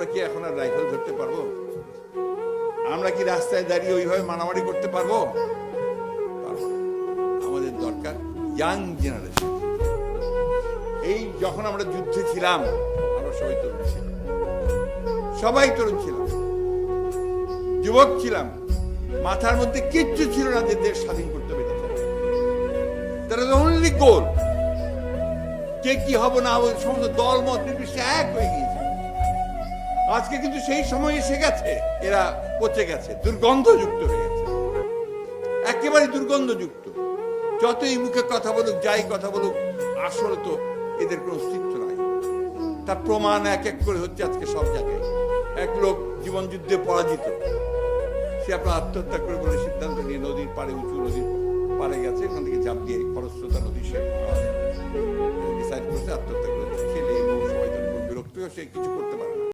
আমরা কি এখন আর রাইফেল ধরতে পারবো? আমরা কি রাস্তায় দাঁড়িয়ে ওইভাবে মারামারি করতে পারবো? আমাদের দরকার ইয়াং জেনারেশন। এই যখন আমরা যুদ্ধে ছিলাম, আমরা সবাই তরুণ ছিলাম, সবাই তরুণ ছিলাম, যুবক ছিলাম, মাথার মধ্যে কিচ্ছু ছিল না যে দেশ স্বাধীন করতে হবে। তারা অনলি গোল, কে কি হবো না হবো সমস্ত দল মত নির্বিশেষে এক হয়ে গিয়েছে। আজকে কিন্তু সেই সময় এসে গেছে, এরা পচে গেছে, দুর্গন্ধযুক্ত হয়ে গেছে, একেবারে দুর্গন্ধযুক্ত। যতই মুখে কথা বলুক, যাই কথা বলুক, আসলে তো এদের কোনো অস্তিত্ব নাই। তার প্রমাণ এক এক করে হচ্ছে আজকে সব জায়গায়। এক লোক জীবন যুদ্ধে পরাজিত, সে আপনার আত্মহত্যা করে বলে সিদ্ধান্ত নিয়ে নদীর পাড়ে, উঁচু নদীর পাড়ে গেছে, ওখান থেকে ঝাঁপ দিয়ে খরস্রোতা নদী সে ডিসাইড করছে আত্মহত্যা করেছে। ছেলে এবং সবাই বিরক্ত হয়ে সে কিছু করতে পারে না।